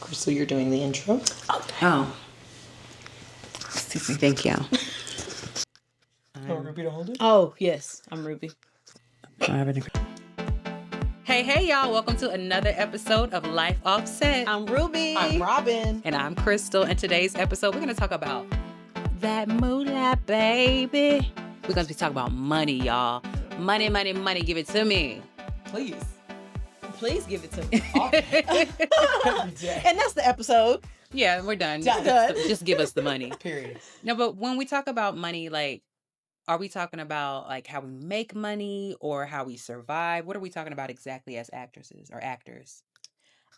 Crystal, you're doing the intro. Oh. Excuse me. Thank you. Ruby to hold it? Oh, yes. I'm Ruby. Hey, y'all. Welcome to another episode of Life Offset. I'm Ruby. I'm Robin. And I'm Crystal. In today's episode, we're going to talk about that moolah, baby. We're going to be talking about money, y'all. Money. Give it to me. Please. Please give it to me. And that's the episode. Yeah, we're done. Done. Just give us the money. Period. No, but when we talk about money, like, are we talking about like how we make money or how we survive? What are we talking about exactly as actresses or actors?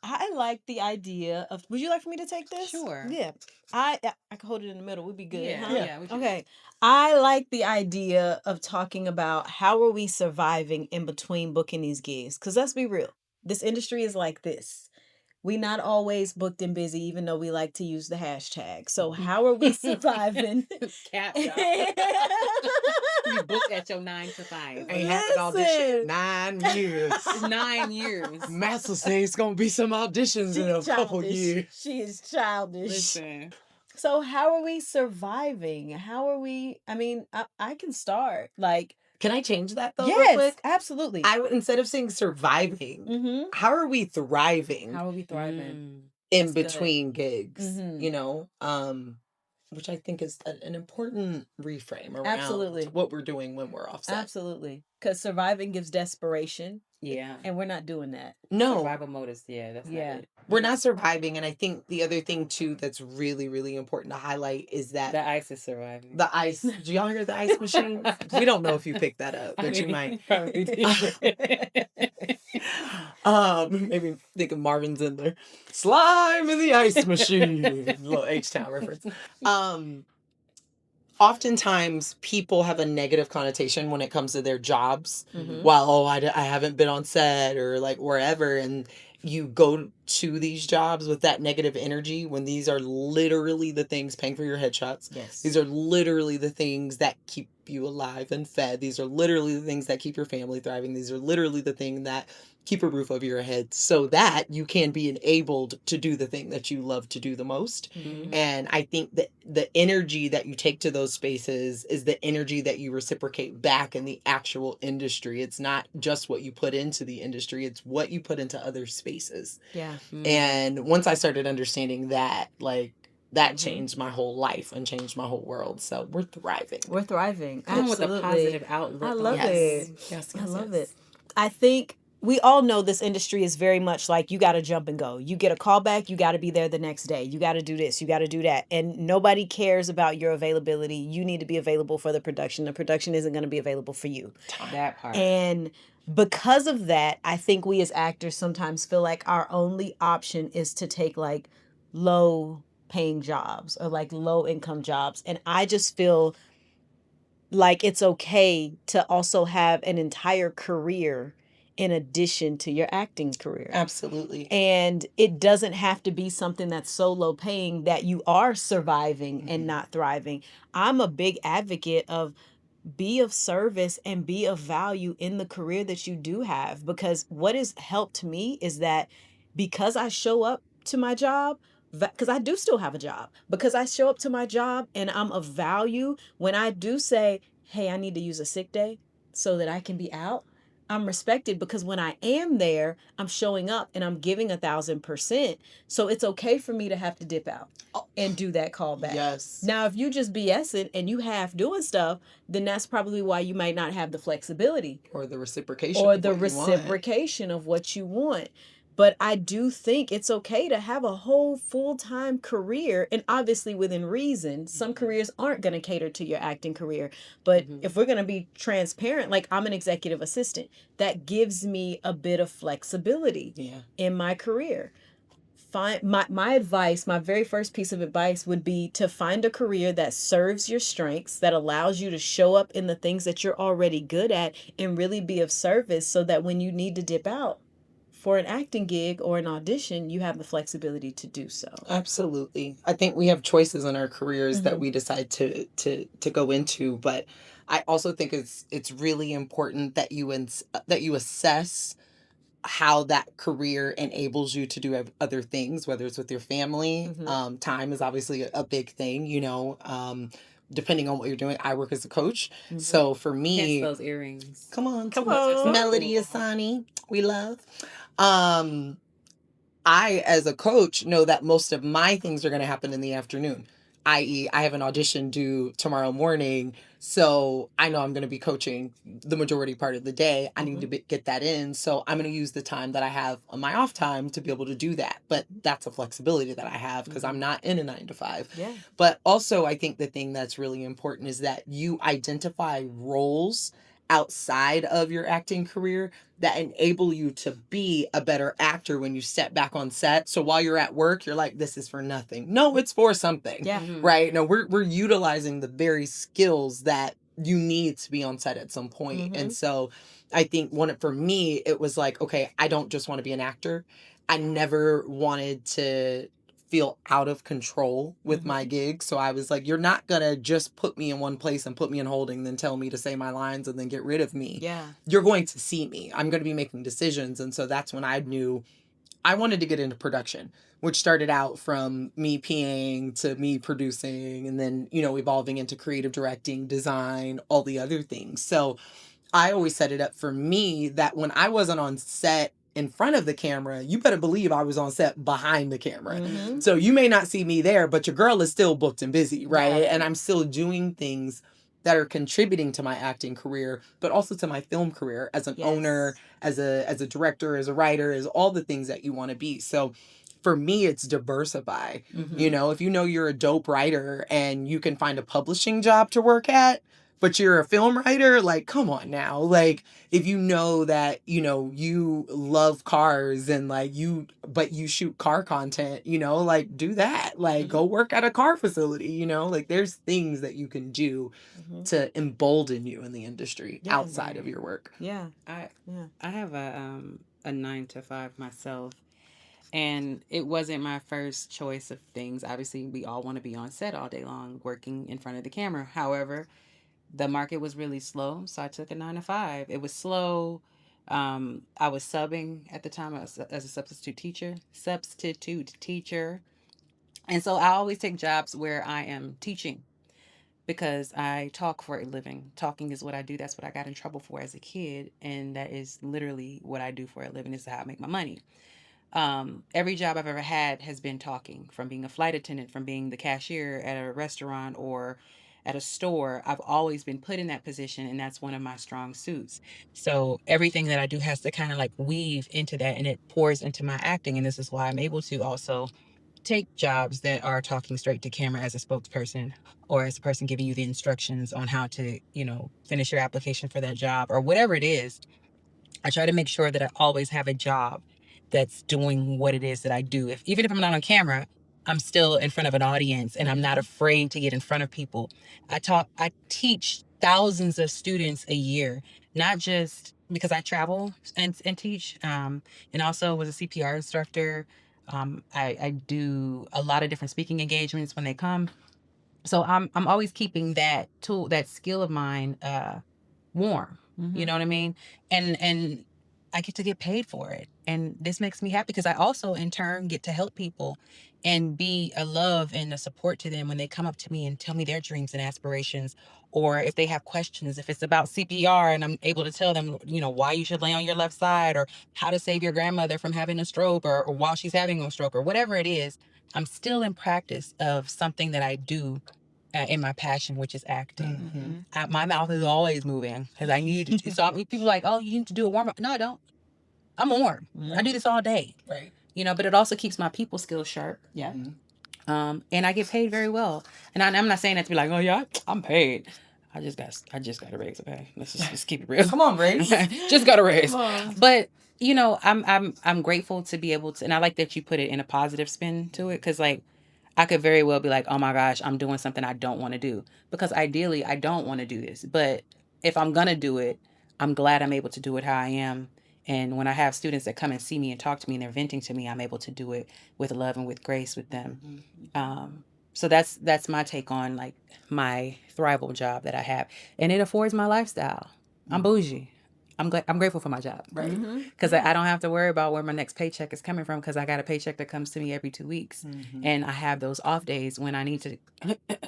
I like the idea of. Would you like for me to take this? Sure. Yeah. I can hold it in the middle. We'd be good. Yeah. Huh? Yeah. Okay. I like the idea of talking about how are we surviving in between booking these gigs? Because let's be real. This industry is like this. We not always booked and busy, even though we like to use the hashtag. So how are we surviving? Cap, y'all. You booked at your 9 to 5. Ain't happened all this shit 9 years. 9 years. Master says it's gonna be some auditions in a couple years. She is childish. Listen. So how are we surviving? How are we? I mean, I can start. Like, Can I change that though? Real yes, quick? absolutely. I would, instead of saying surviving, Mm-hmm. how are we thriving How are we thriving? in That's good. between gigs? Mhm. You know, which I think is an important reframe around Absolutely. what we're doing when we're offset. Absolutely, because surviving gives desperation, Yeah. and we're not doing that. No, Survival mode is, that's Yeah. not it. we're not surviving. And I think the other thing too that's really, really important to highlight is that The ice is surviving. the ice. Do y'all hear the ice machine? We don't know if you picked that up, but you might. Probably did. Maybe think of Marvin's in there. Slime in the ice machine. Little H-Town reference. Oftentimes people have a negative connotation when it comes to their jobs. Mhm. Well, I haven't been on set or like wherever, and you go to these jobs with that negative energy when these are literally the things paying for your headshots. Yes. These are literally the things that keep you alive and fed. These are literally the things that keep your family thriving. These are literally the thing that keep a roof over your head so that you can be enabled to do the thing that you love to do the most. Mhm. And I think that the energy that you take to those spaces is the energy that you reciprocate back in the actual industry. It's not just what you put into the industry, it's what you put into other spaces. Yeah. And once I started understanding that, like, that Mhm. changed my whole life and changed my whole world. So we're thriving. We're thriving. Come with a Absolutely. positive outlook. I love Yes. it. Yes, I yes, love yes. it. I think we all know this industry is very much like you got to jump and go. You get a call back, you got to be there the next day. You got to do this, you got to do that. And nobody cares about your availability. You need to be available for the production. The production isn't going to be available for you. That part. And because of that, I think we as actors sometimes feel like our only option is to take like low paying jobs or like low income jobs. And I just feel like it's okay to also have an entire career in addition to your acting career. Absolutely. And it doesn't have to be something that's so low paying that you are surviving and not thriving. I'm a big advocate of be of service and be of value in the career that you do have, because what has helped me is that because I show up to my job, because I do still have a job, because I show up to my job and I'm of value, when I do say, hey, I need to use a sick day so that I can be out, I'm respected, because when I am there, I'm showing up and I'm giving 1,000%. So it's okay for me to have to dip out and do that callback. Yes. Now, if you just BSing and you half doing stuff, then that's probably why you might not have the flexibility Or the reciprocation. or of the what you want. reciprocation of what you want. But I do think it's okay to have a whole full-time career, and obviously within reason. Some careers aren't going to cater to your acting career. But if we're going to be transparent, like I'm an executive assistant, that gives me a bit of flexibility in my career. My advice, my very first piece of advice would be to find a career that serves your strengths, that allows you to show up in the things that you're already good at and really be of service, so that when you need to dip out for an acting gig or an audition, you have the flexibility to do so. Absolutely. I think we have choices in our careers that we decide to go into, but I also think it's really important that you assess how that career enables you to do other things, whether it's with your family. Time is obviously a big thing, you know. Depending on what you're doing, I work as a coach. So for Hence me, those earrings. come on, Come on. Melody Asani, we love. Um, I, as a coach, know that most of my things are going to happen in the afternoon, i.e., I have an audition due tomorrow morning. So I know I'm going to be coaching the majority part of the day. I need to get that in. So I'm going to use the time that I have on my off time to be able to do that. But that's a flexibility that I have because I'm not in a 9 to 5. Yeah. But also, I think the thing that's really important is that you identify roles outside of your acting career that enable you to be a better actor when you step back on set. So while you're at work, you're like, this is for nothing. No, it's for something. Yeah. Right? No, we're utilizing the very skills that you need to be on set at some point. And so I think for me, it was like, okay, I don't just want to be an actor. I never wanted to feel out of control with my gig. So I was like, you're not going to just put me in one place and put me in holding, then tell me to say my lines and then get rid of me. Yeah. You're going to see me. I'm going to be making decisions. And so that's when I knew I wanted to get into production, which started out from me PAing to me producing and then, you know, evolving into creative directing, design, all the other things. So I always set it up for me that when I wasn't on set in front of the camera, you better believe I was on set behind the camera. So you may not see me there, but your girl is still booked and busy, right? Yeah. And I'm still doing things that are contributing to my acting career, but also to my film career as an owner, as a director, as a writer, as all the things that you want to be. So for me, it's diversify. You know, if you know you're a dope writer and you can find a publishing job to work at, but you're a film writer, like, come on now. Like, if you know that, you know, you love cars and like but you shoot car content, you know, like, do that. Like, go work at a car facility, you know, like, there's things that you can do to embolden you in the industry outside of your work. Yeah. I have a 9 to 5 myself, and it wasn't my first choice of things. Obviously, we all want to be on set all day long, working in front of the camera. However, the market was really slow, so I took a 9 to 5. It was slow. I was subbing at the time as a substitute teacher, and so I always take jobs where I am teaching because I talk for a living. Talking is what I do. That's what I got in trouble for as a kid, and that is literally what I do for a living. Is how I make my money. Every job I've ever had has been talking, from being a flight attendant, from being the cashier at a restaurant or at a store. I've always been put in that position, and that's one of my strong suits. So everything that I do has to kind of like weave into that, and it pours into my acting. And this is why I'm able to also take jobs that are talking straight to camera as a spokesperson or as a person giving you the instructions on how to, you know, finish your application for that job or whatever it is. I try to make sure that I always have a job that's doing what it is that I do. Even if I'm not on camera, I'm still in front of an audience and I'm not afraid to get in front of people. I teach thousands of students a year, not just because I travel and teach, and also was a CPR instructor. I do a lot of different speaking engagements when they come. So I'm always keeping that tool, that skill of mine, warm. You know what I mean? And I get paid for it. And this makes me happy because I also in turn get to help people and be a love and a support to them when they come up to me and tell me their dreams and aspirations, or if they have questions, if it's about CPR and I'm able to tell them, you know, why you should lay on your left side or how to save your grandmother from having a stroke or while she's having a stroke or whatever it is. I'm still in practice of something that I do in my passion, which is acting. My mouth is always moving because I need to. So people are like, oh, you need to do a warm up. No, I don't. I'm warm. I do this all day. Right. You know, but it also keeps my people skills sharp. Yeah. And I get paid very well. And I'm not saying that to be like, oh yeah, I'm paid. I just got a raise. Okay, let's just keep it real. Come on, raise. Just got a raise. But you know, I'm grateful to be able to, and I like that you put it in a positive spin to it, because like I could very well be like, oh my gosh, I'm doing something I don't want to do, because ideally I don't want to do this. But if I'm gonna do it, I'm glad I'm able to do it how I am. And when I have students that come and see me and talk to me and they're venting to me, I'm able to do it with love and with grace with them. So that's my take on like my thrival job that I have, and it affords my lifestyle. I'm bougie. I'm grateful for my job, Right. because I don't have to worry about where my next paycheck is coming from, because I got a paycheck that comes to me every 2 weeks, and I have those off days when I need to.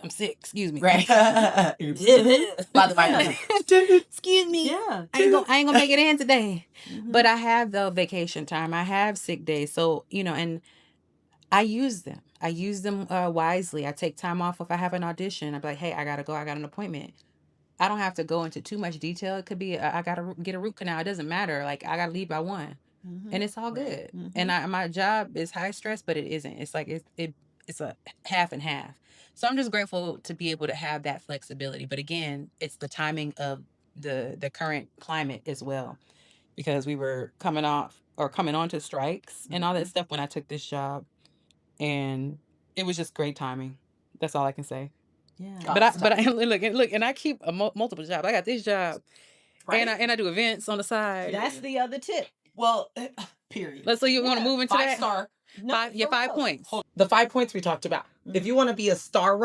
I'm sick. Excuse me. Right. By the way. Excuse me. Yeah. I ain't gonna make it in today. But I have the vacation time. I have sick days. So, and I use them. I use them wisely. I take time off if I have an audition. I'm like, hey, I gotta go. I got an appointment. I don't have to go into too much detail. It could be I gotta get a root canal. It doesn't matter. Like, I gotta leave by 1, and it's all good. And my job is high stress, but it isn't. It's like it's a half and half. So I'm just grateful to be able to have that flexibility. But again, it's the timing of the current climate as well, because we were coming on to strikes and all that stuff when I took this job, and it was just great timing. That's all I can say. Yeah. But I look, and I keep multiple jobs. I got this job, Right. and I do events on the side. That's the other tip. Well, period. So you want to move into 5 that? star. No, 5 points. The 5 points we talked about. If you want to be a star,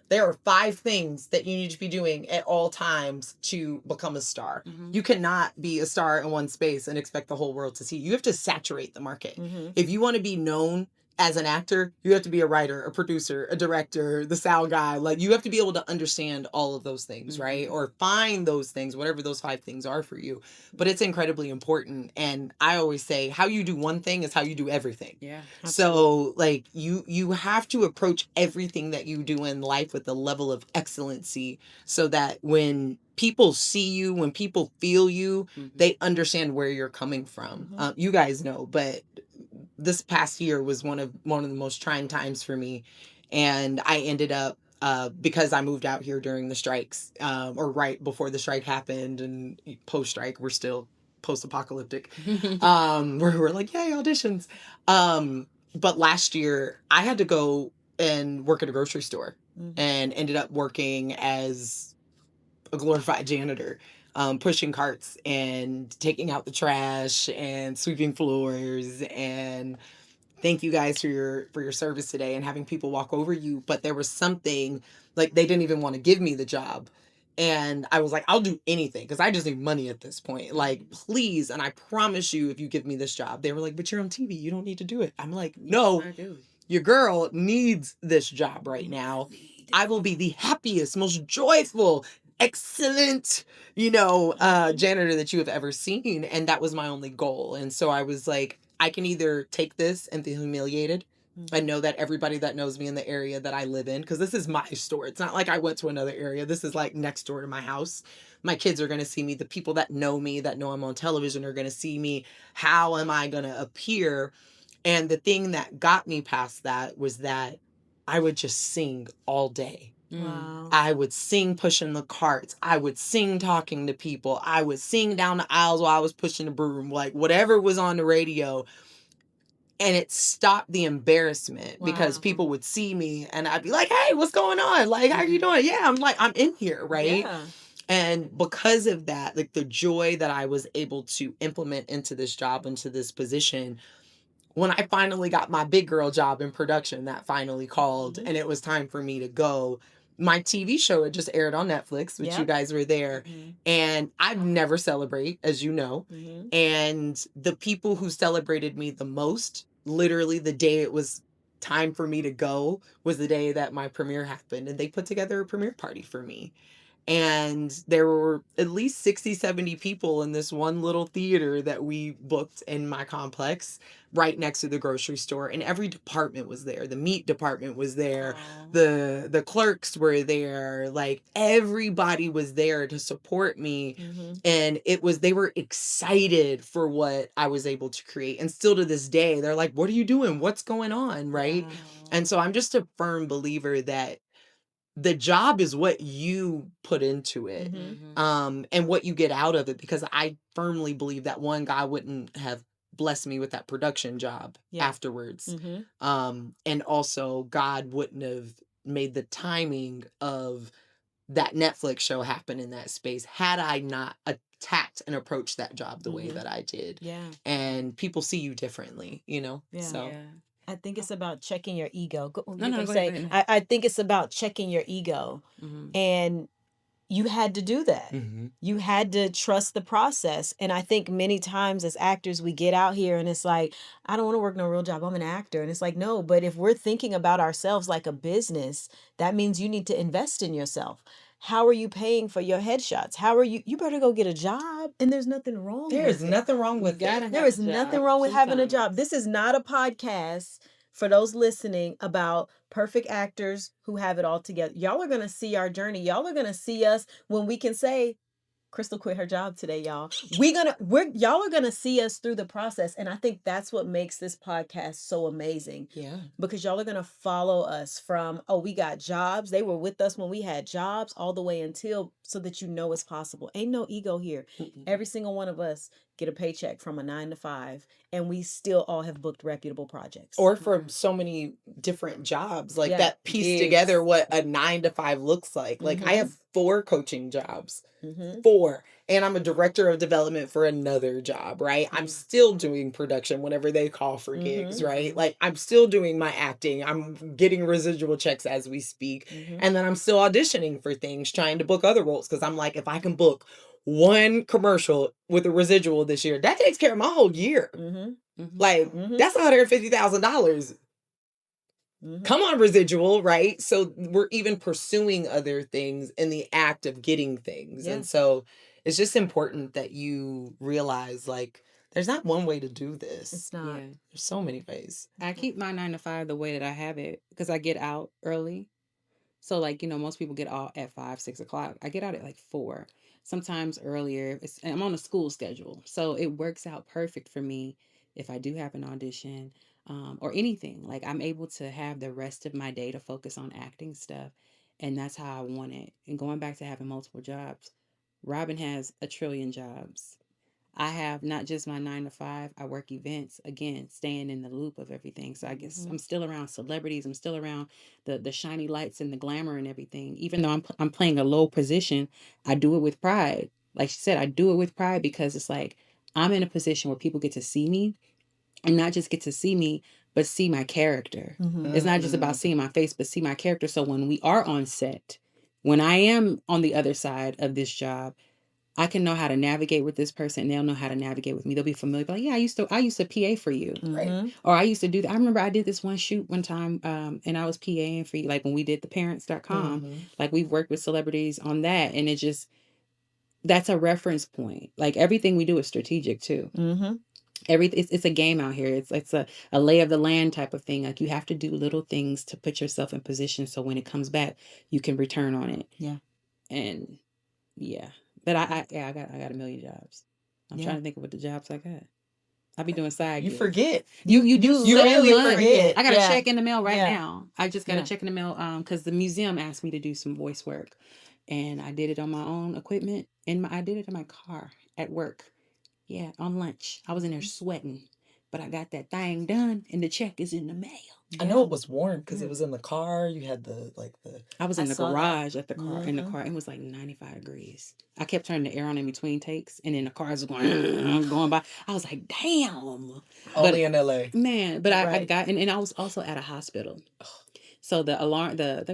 there are 5 things that you need to be doing at all times to become a star. You cannot be a star in one space and expect the whole world to see you. You have to saturate the market. If you want to be known as an actor, you have to be a writer, a producer, a director, the sound guy. Like, you have to be able to understand all of those things, right? Or find those things, whatever those 5 things are for you. But it's incredibly important. And I always say, how you do one thing is how you do everything. Yeah. So, like, you have to approach everything that you do in life with a level of excellency, so that when people see you, when people feel you, they understand where you're coming from. You guys know, but this past year was one of the most trying times for me, and I ended up because I moved out here during the strikes, or right before the strike happened, and post strike we're still post apocalyptic, where we're like, yay, auditions. But last year I had to go and work at a grocery store, and ended up working as a glorified janitor, pushing carts and taking out the trash and sweeping floors. And thank you guys for your service today, and having people walk over you. But there was something, like, they didn't even want to give me the job. And I was like, I'll do anything, because I just need money at this point. Like, please. And I promise you, if you give me this job. They were like, but you're on TV. You don't need to do it. I'm like, no, I do. your girl needs this job right now. I will be the happiest, most joyful, excellent, janitor that you have ever seen. And that was my only goal. And so I was like, I can either take this and be humiliated. I know that everybody that knows me in the area that I live in, because this is my store. It's not like I went to another area. This is like next door to my house. My kids are going to see me. The people that know me, that know I'm on television, are going to see me. How am I going to appear? And the thing that got me past that was that I would just sing all day. Wow. I would sing pushing the carts. I would sing talking to people. I would sing down the aisles while I was pushing the broom, like whatever was on the radio. And it stopped the embarrassment, because people would see me and I'd be like, hey, what's going on? Like, how are you doing? Yeah, I'm in here, right? Yeah. And because of that, like, the joy that I was able to implement into this job, into this position, when I finally got my big girl job in production, that finally called, and it was time for me to go, my TV show had just aired on Netflix, which you guys were there. And I've never celebrate, as you know. And the people who celebrated me the most, literally the day it was time for me to go, was the day that my premiere happened. And they put together a premiere party for me. And there were at least 60, 70 people in this one little theater that we booked in my complex, right next to the grocery store. And every department was there. The meat department was there. The clerks were there. Like, everybody was there to support me. And they were excited for what I was able to create. And still to this day, they're like, what are you doing? What's going on? Right. And so I'm just a firm believer that the job is what you put into it, and what you get out of it, because I firmly believe that, one, God wouldn't have blessed me with that production job afterwards. And also, God wouldn't have made the timing of that Netflix show happen in that space had I not attacked and approached that job the way that I did. And people see you differently. So I think it's about checking your ego. No, go ahead. I think it's about checking your ego. And you had to do that. Mm-hmm. You had to trust the process. And I think many times as actors, we get out here and it's like, I don't want to work no real job. I'm an actor. And it's like, no, but if we're thinking about ourselves like a business, that means you need to invest in yourself. How are you paying for your headshots? How are you better go get a job. And there's nothing wrong There's with it. nothing wrong with gotta it. There have is a nothing job wrong with having a job. sometimes. This is not a podcast for those listening about perfect actors who have it all together. Y'all are going to see our journey. Y'all are going to see us when we can say, Crystal quit her job today, y'all. Y'all are gonna see us through the process. And I think that's what makes this podcast so amazing. Yeah. Because y'all are gonna follow us from, oh, we got jobs. They were with us when we had jobs all the way until, so that you know it's possible. Ain't no ego here. Mm-mm. Every single one of us get a paycheck from a 9 to 5, and we still all have booked reputable projects. Or from so many different jobs, like Yeah. that piece Gigs. together what a 9 to 5 looks like. Like I have 4 coaching jobs. 4, and I'm a director of development for another job, right? I'm still doing production whenever they call for gigs, right? Like I'm still doing my acting. I'm getting residual checks as we speak. And then I'm still auditioning for things, trying to book other roles, because I'm like, if I can book one commercial with a residual this year, that takes care of my whole year. Like that's $150,000. Come on, residual, right? So we're even pursuing other things in the act of getting things. Yeah. And so it's just important that you realize, like, there's not one way to do this. It's not. Yeah. There's so many ways. I keep my 9 to 5 the way that I have it because I get out early. So, like, most people get out at 5, 6 o'clock. I get out at like 4, sometimes earlier. And I'm on a school schedule. So it works out perfect for me if I do have an audition or anything. Like, I'm able to have the rest of my day to focus on acting stuff. And that's how I want it. And going back to having multiple jobs, Robin has a trillion jobs. I have not just my 9 to 5. I work events, again, staying in the loop of everything. So I guess I'm still around celebrities. I'm still around the shiny lights and the glamour and everything. Even though I'm playing a low position, I do it with pride. Like she said, I do it with pride because it's like I'm in a position where people get to see me, and not just get to see me, but see my character. It's not just about seeing my face, but see my character. So when we are on set, when I am on the other side of this job, I can know how to navigate with this person, and they'll know how to navigate with me. They'll be familiar. Like, yeah, I used to PA for you, Right. or I used to do that. I remember I did this one shoot one time, and I was PAing for you, like when we did the parents.com. Like we've worked with celebrities on that, and it just, that's a reference point. Like everything we do is strategic too. It's a game out here. It's a lay of the land type of thing. Like you have to do little things to put yourself in position so when it comes back, you can return on it. Yeah. And yeah. But I got a million jobs. I'm trying to think of what the jobs I got. I be doing side You gigs. forget. You do You so really much. forget. I got a Yeah. check in the mail right Yeah. now. I just got a check in the mail because the museum asked me to do some voice work, and I did it on my own equipment. I did it in my car at work. Yeah, on lunch. I was in there sweating, but I got that thing done, and the check is in the mail. I know it was warm because it was in the car. You had the I was in the saw that. garage at the car in the car. It was like 95 degrees. I kept turning the air on in between takes, and then the cars were going by. I was like, damn. only in LA. Man, but I Right. got, and I was also at a hospital. So the alarm, the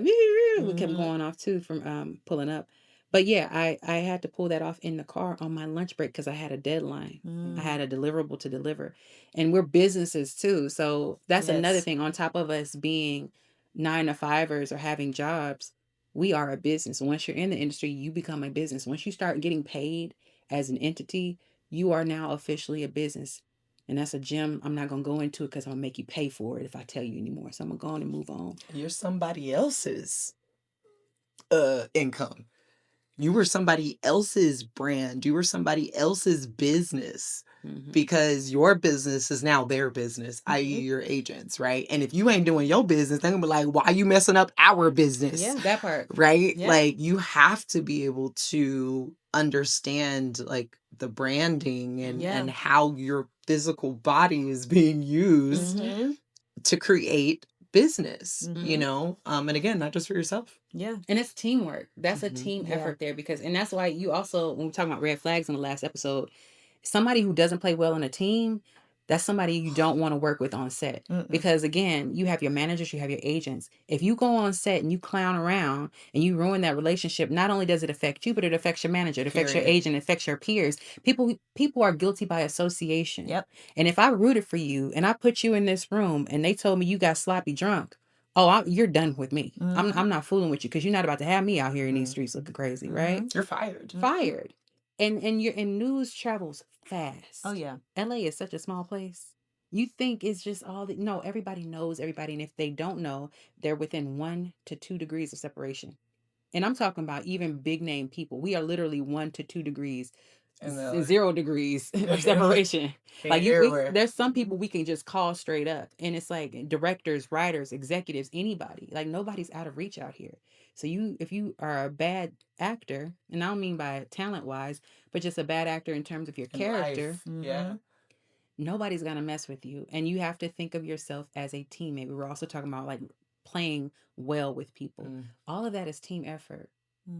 kept going off too from pulling up. But yeah, I had to pull that off in the car on my lunch break because I had a deadline. I had a deliverable to deliver. And we're businesses too. So that's another Yes. thing. On top of us being 9 to 5ers or having jobs, we are a business. Once you're in the industry, you become a business. Once you start getting paid as an entity, you are now officially a business. And that's a gem. I'm not going to go into it because I'm going to make you pay for it if I tell you anymore. So I'm going to go on and move on. You're somebody else's income. You were somebody else's brand. You were somebody else's business because your business is now their business, i.e. your agents, right? And if you ain't doing your business, they're going to be like, why are you messing up our business? Yeah. That part. Right? Yeah. Like you have to be able to understand like the branding and how your physical body is being used to create business, and again, not just for yourself. Yeah. And it's teamwork. That's a team effort there and that's why you also, when we talk about red flags in the last episode, somebody who doesn't play well in a team, that's somebody you don't want to work with on set. Because again, you have your managers, you have your agents. If you go on set and you clown around and you ruin that relationship, not only does it affect you, but it affects your manager, it affects your agent, it affects your peers. People are guilty by association. Yep. And if I rooted for you and I put you in this room and they told me you got sloppy drunk, you're done with me. I'm not fooling with you, because you're not about to have me out here in these streets looking crazy, right? You're fired. Fired. And news travels fast. Oh yeah. LA is such a small place. You think it's just no, everybody knows everybody, and if they don't know, they're within 1 to 2 degrees of separation. And I'm talking about even big name people. We are literally 1 to 2 degrees, 0 degrees of separation. Like there's some people we can just call straight up, and it's like directors, writers, executives, anybody. Like nobody's out of reach out here. So if you are a bad actor, and I don't mean by talent wise, but just a bad actor in terms of your character, yeah, nobody's gonna mess with you, and you have to think of yourself as a teammate. We were also talking about like playing well with people. All of that is team effort.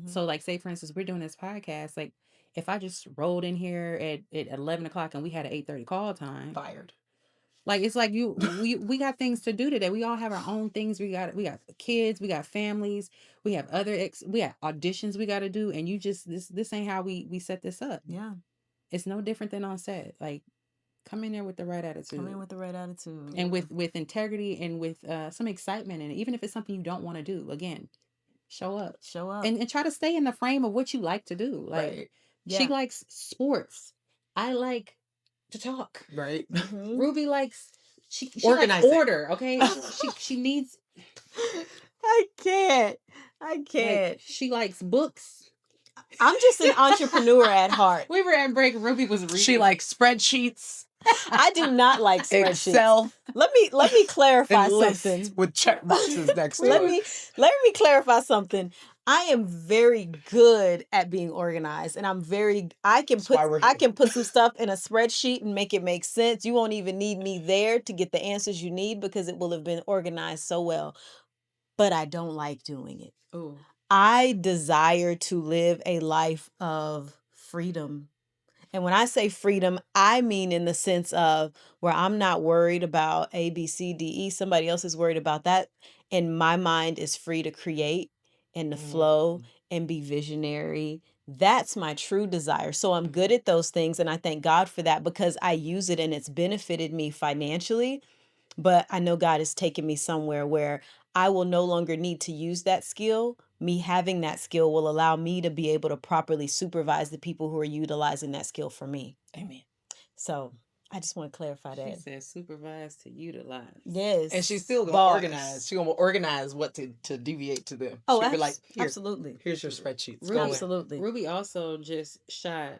So like, say for instance, we're doing this podcast. Like if I just rolled in here at 11 o'clock and we had an 8:30 call time, fired. Like it's like we got things to do today. We all have our own things. We got kids, we got families, we have we have auditions we got to do, and you just this ain't how we set this up. Yeah. It's no different than on set. Like come in there with the right attitude. Come in with the right attitude. And with integrity and with some excitement, and even if it's something you don't want to do, again, show up. And try to stay in the frame of what you like to do. Like she likes sports. I like to talk. Right. Ruby likes she likes order, okay? she needs I can't. like, she likes books. I'm just an entrepreneur at heart. We were at break. Ruby was reading. She likes spreadsheets. I do not like spreadsheets. Excel. Let me clarify something with check boxes next to let it. Let me clarify something. I am very good at being organized, and I can put some stuff in a spreadsheet and make it make sense. You won't even need me there to get the answers you need because it will have been organized so well. But I don't like doing it. Ooh. I desire to live a life of freedom. And when I say freedom, I mean in the sense of where I'm not worried about A, B, C, D, E. Somebody else is worried about that. And my mind is free to create and to flow and be visionary. That's my true desire. So I'm good at those things. And I thank God for that because I use it and it's benefited me financially. But I know God has taken me somewhere where I will no longer need to use that skill. Me having that skill will allow me to be able to properly supervise the people who are utilizing that skill for me. Amen. So I just want to clarify that. She said supervise to utilize. Yes. And she's still going to organize. She's going to organize what to deviate to them. Oh, she'll be like, absolutely. Here's your spreadsheets. Absolutely. Ruby also just shot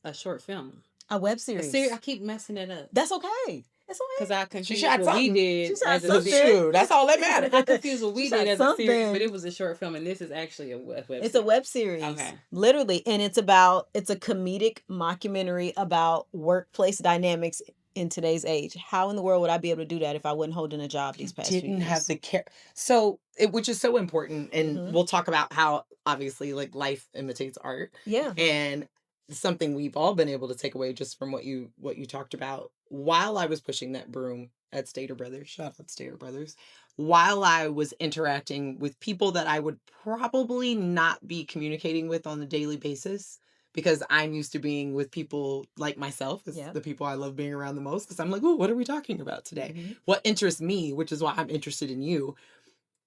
a short film. A web series. I keep messing it up. That's okay. It's okay. Because I confused what we did as a series. That's all that matters. I confused what we did as a series, but it was a short film, and this is actually a web series. It's a web series. Okay. Literally. And it's a comedic mockumentary about workplace dynamics in today's age. How in the world would I be able to do that if I wasn't holding a job these past few years? Didn't have the care. So, which is so important. And we'll talk about how, obviously, like life imitates art. Yeah. And something we've all been able to take away just from what you talked about while I was pushing that broom at Stater Brothers, shout out Stater Brothers, while I was interacting with people that I would probably not be communicating with on a daily basis because I'm used to being with people like myself, the people I love being around the most, because I'm like, oh, what are we talking about today? What interests me, which is why I'm interested in you.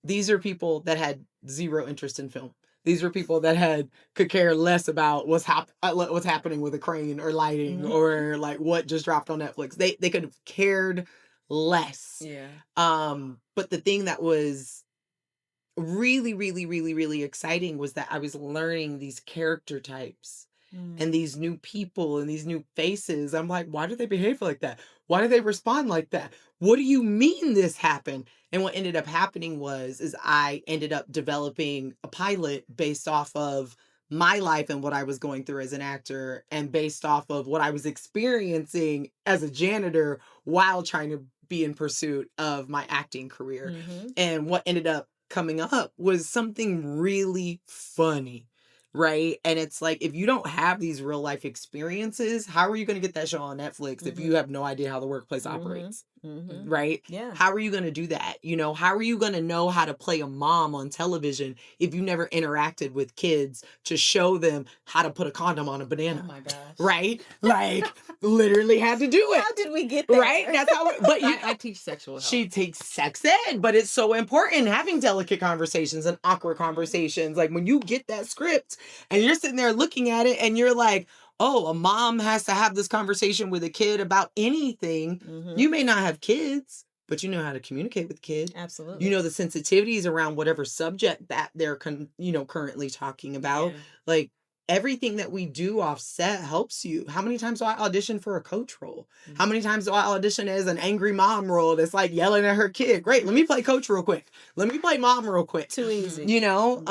These are people that had zero interest in film. These were people that could care less about what's happening with a crane or lighting or like what just dropped on Netflix. They could have cared less. Yeah. But the thing that was really, really, really, really exciting was that I was learning these character types and these new people and these new faces. I'm like, why do they behave like that? Why do they respond like that? What do you mean this happened? And what ended up happening is I ended up developing a pilot based off of my life and what I was going through as an actor and based off of what I was experiencing as a janitor while trying to be in pursuit of my acting career. And what ended up coming up was something really funny. right? And it's like, if you don't have these real life experiences, how are you going to get that show on Netflix if you have no idea how the workplace operates? Right? Yeah. How are you going to do that? You know, how are you going to know how to play a mom on television if you never interacted with kids to show them how to put a condom on a banana? Oh my gosh. Right? Like, literally had to do it. How did we get there? Right? That's how but you I teach sexual health. she takes sex ed, but it's so important having delicate conversations and awkward conversations. Like when you get that script and you're sitting there looking at it and you're like, oh, a mom has to have this conversation with a kid about anything. You may not have kids, but you know how to communicate with the kid. Absolutely. You know the sensitivities around whatever subject that they're currently talking about. Yeah. Like everything that we do offset helps you. How many times do I audition for a coach role? How many times do I audition as an angry mom role that's like yelling at her kid? Great, let me play coach real quick. Let me play mom real quick. Too easy. You know,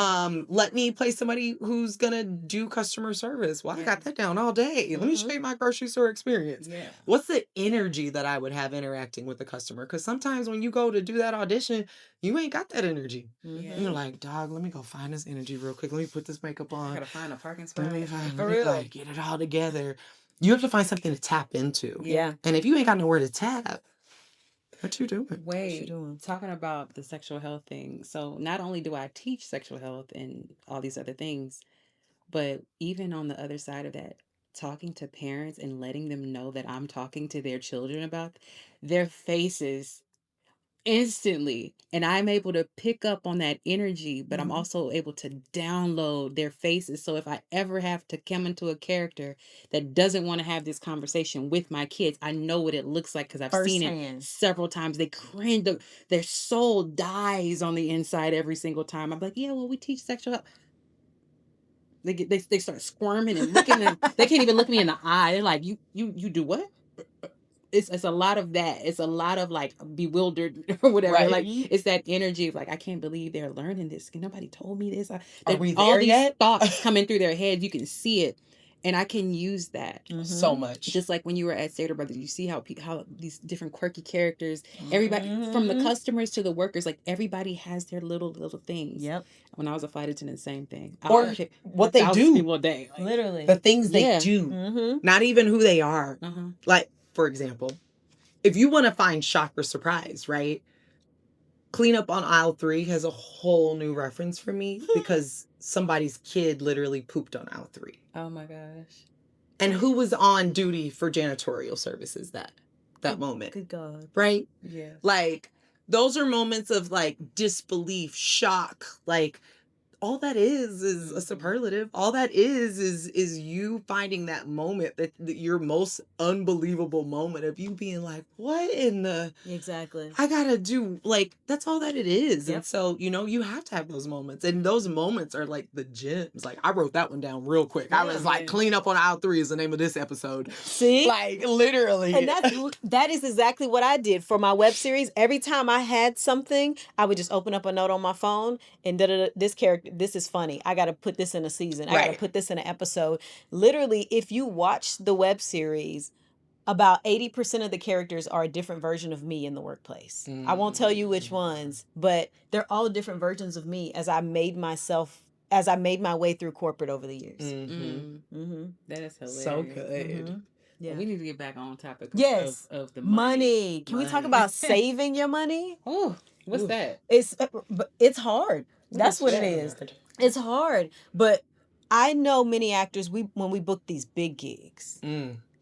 let me play somebody who's gonna do customer service. Well, I got that down all day. Let me show you my grocery store experience. Yeah. What's the energy that I would have interacting with the customer? Because sometimes when you go to do that audition, you ain't got that energy. Yeah. You're like, dog, let me go find this energy real quick. Let me put this makeup I on. gotta find a parking spot. Let me find, For let me real. like get it all together. You have to find something to tap into. Yeah. And if you ain't got nowhere to tap, what you doing? Wait, doing? talking about the sexual health thing. So not only do I teach sexual health and all these other things, but even on the other side of that, talking to parents and letting them know that I'm talking to their children about their faces instantly, and I'm able to pick up on that energy, but I'm also able to download their faces. So if I ever have to come into a character that doesn't want to have this conversation with my kids, I know what it looks like because I've seen it Firsthand. several times. They cringe, their soul dies on the inside every single time. I'm like, yeah, well, we teach sexual health. They start squirming and looking at, they can't even look me in the eye. They're like, you do what? It's a lot of that. It's a lot of like bewildered or whatever. Right. Like it's that energy of like, I can't believe they're learning this. Nobody told me this. Are we all there these yet? thoughts coming through their head. You can see it, and I can use that. So much. Just like when you were at Stater Brothers, you see how these different quirky characters, everybody from the customers to the workers, like everybody has their little things. Yep. When I was a flight attendant, the same thing. Or what they do. People a day. Like, Literally. The things they Yeah. do. Not even who they are. Like, for example, if you want to find shock or surprise, right? Cleanup on aisle 3 has a whole new reference for me because somebody's kid literally pooped on aisle 3. Oh my gosh. And who was on duty for janitorial services that moment? Good God. Right? Yeah. Like, those are moments of like disbelief, shock, like all that is a superlative. All that is you finding that moment, that your most unbelievable moment of you being like, what in the Exactly. I gotta do, like, that's all that it is. Yep. And so, you know, you have to have those moments. And those moments are like the gems. Like, I wrote that one down real quick. I was like, clean up on aisle 3 is the name of this episode. See? Like, literally. And that is exactly what I did for my web series. Every time I had something, I would just open up a note on my phone and this character, this is funny. I got to put this in a season. I got to put this in an episode. Literally, if you watch the web series, about 80% of the characters are a different version of me in the workplace. I won't tell you which ones, but they're all different versions of me as I made my way through corporate over the years. That is hilarious. So good. Yeah. We need to get back on topic of the money. Can we talk about saving your money? Oh, what's that? It's hard. That's what it is. It's hard. But I know many actors, when we book these big gigs,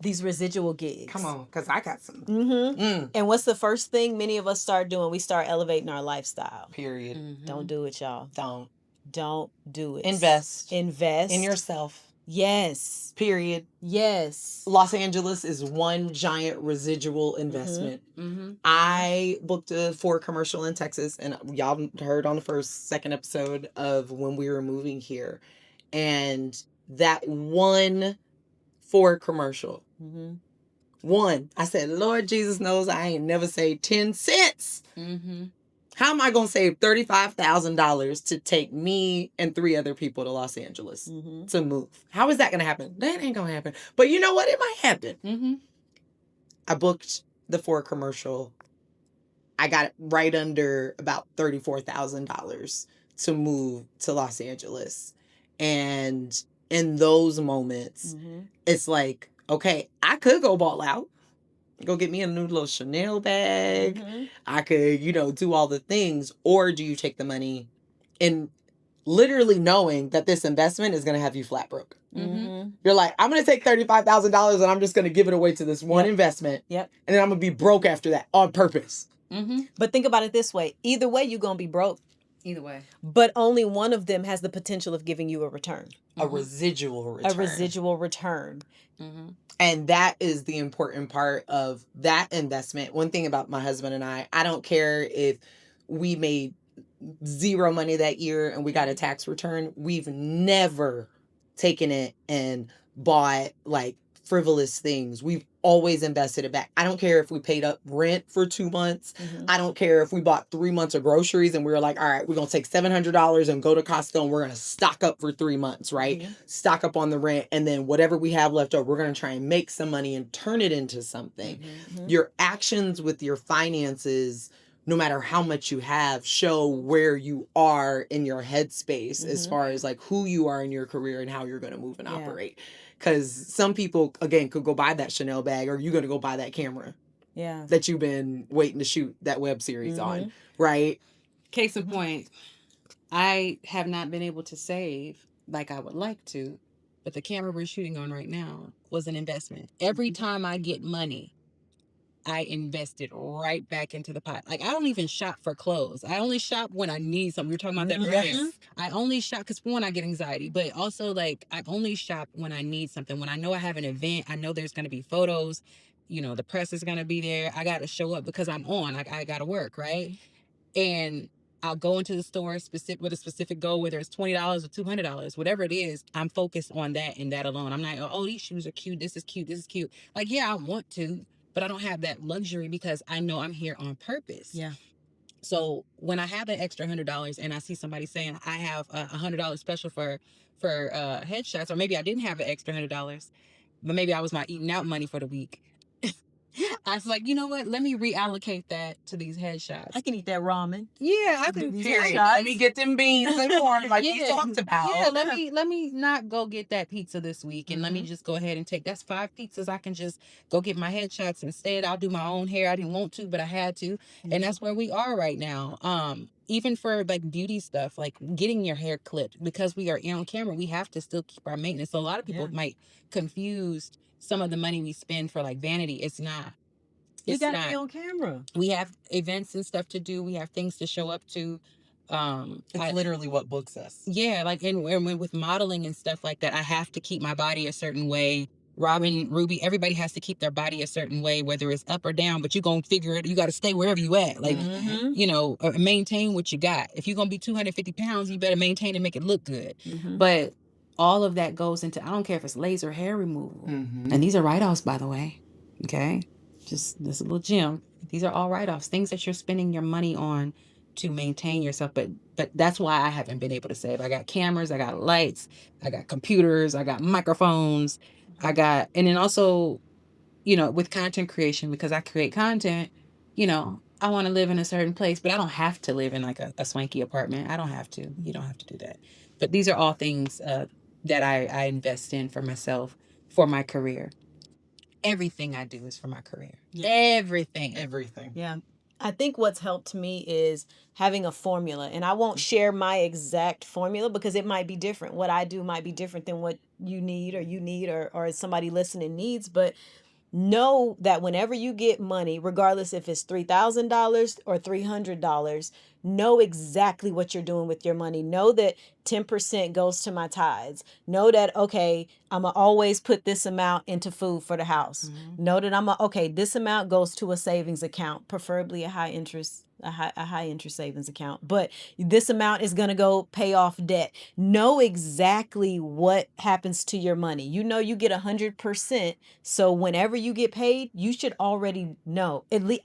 these residual gigs. Come on, because I got some. And what's the first thing many of us start doing? We start elevating our lifestyle. Period. Don't do it, y'all. Don't do it. Invest in yourself. Yes. Period. Yes. Los Angeles is one giant residual investment. I booked a Ford commercial in Texas, and y'all heard on the second episode of when we were moving here. And that one Ford commercial, I said, Lord Jesus knows I ain't never saved 10 cents. How am I going to save $35,000 to take me and 3 other people to Los Angeles to move? How is that going to happen? That ain't going to happen. But you know what? It might happen. I booked the Ford commercial. I got it right under about $34,000 to move to Los Angeles. And in those moments, it's like, okay, I could go ball out, go get me a new little Chanel bag. I could, do all the things. Or do you take the money and literally knowing that this investment is going to have you flat broke? You're like, I'm going to take $35,000 and I'm just going to give it away to this one investment. And then I'm going to be broke after that on purpose. But think about it this way. Either way, you're going to be broke. Either way. But only one of them has the potential of giving you a return. A residual return. A residual return. And that is the important part of that investment. One thing about my husband and I don't care if we made zero money that year and we got a tax return. We've never taken it and bought like frivolous things. We've always invested it back. I don't care if we paid up rent for 2 months. I don't care if we bought 3 months of groceries and we were like, all right, we're going to take $700 and go to Costco and we're going to stock up for 3 months, right? Stock up on the rent. And then whatever we have left over, we're going to try and make some money and turn it into something. Your actions with your finances, no matter how much you have, show where you are in your headspace as far as like who you are in your career and how you're going to move and operate. Because some people, again, could go buy that Chanel bag, or you're going to go buy that camera that you've been waiting to shoot that web series on, right? Case in point, I have not been able to save like I would like to, but the camera we're shooting on right now was an investment. Every time I get money, I invested right back into the pot. Like, I don't even shop for clothes. I only shop when I need something. We were talking about that earlier. I only shop because, for one, I get anxiety. But also, like, I only shop when I need something. When I know I have an event, I know there's going to be photos. The press is going to be there. I got to show up because I'm on. Like, I got to work, right? And I'll go into the store with a specific goal, whether it's $20 or $200, whatever it is. I'm focused on that and that alone. I'm not, oh, these shoes are cute. This is cute. This is cute. Like, yeah, I want to, but I don't have that luxury because I know I'm here on purpose. Yeah. So when I have an extra $100 and I see somebody saying I have a $100 special for headshots, or maybe I didn't have an extra $100, but maybe I was my eating out money for the week. I was like, you know what? Let me reallocate that to these headshots. I can eat that ramen. Yeah, I can. Let me get them beans and corn like we talked about. Yeah, let me not go get that pizza this week, and let me just go ahead and that's 5 pizzas. I can just go get my headshots instead. I'll do my own hair. I didn't want to, but I had to, and that's where we are right now. Even for like beauty stuff, like getting your hair clipped, because we are on camera, we have to still keep our maintenance. So a lot of people might confuse some of the money we spend for like vanity. It's not. You gotta be on camera. We have events and stuff to do. We have things to show up to. It's literally what books us. Yeah, like and with modeling and stuff like that, I have to keep my body a certain way. Robin, Ruby, everybody has to keep their body a certain way, whether it's up or down. But you're gonna figure it. You got to stay wherever you at. Like, maintain what you got. If you're gonna be 250 pounds, you better maintain and make it look good. But all of that goes into, I don't care if it's laser hair removal, and these are write-offs, by the way. Okay. Just this little gym. These are all write-offs, things that you're spending your money on to maintain yourself. But that's why I haven't been able to save. I got cameras, I got lights, I got computers, I got microphones, and then also, with content creation, because I create content, I want to live in a certain place, but I don't have to live in like a swanky apartment. I don't have to. You don't have to do that. But these are all things that I invest in for myself, for my career. Everything I do is for my career. Yeah. Everything. Yeah. I think what's helped me is having a formula, and I won't share my exact formula because it might be different. What I do might be different than what you need or somebody listening needs, but know that whenever you get money, regardless if it's $3,000 or $300, know exactly what you're doing with your money. Know that 10% goes to my tithes. Know that, okay, I'm going to always put this amount into food for the house. Know that this amount goes to a savings account, preferably a high interest savings account, but this amount is going to go pay off debt. Know exactly what happens to your money. You get 100%. So whenever you get paid, you should already know. At least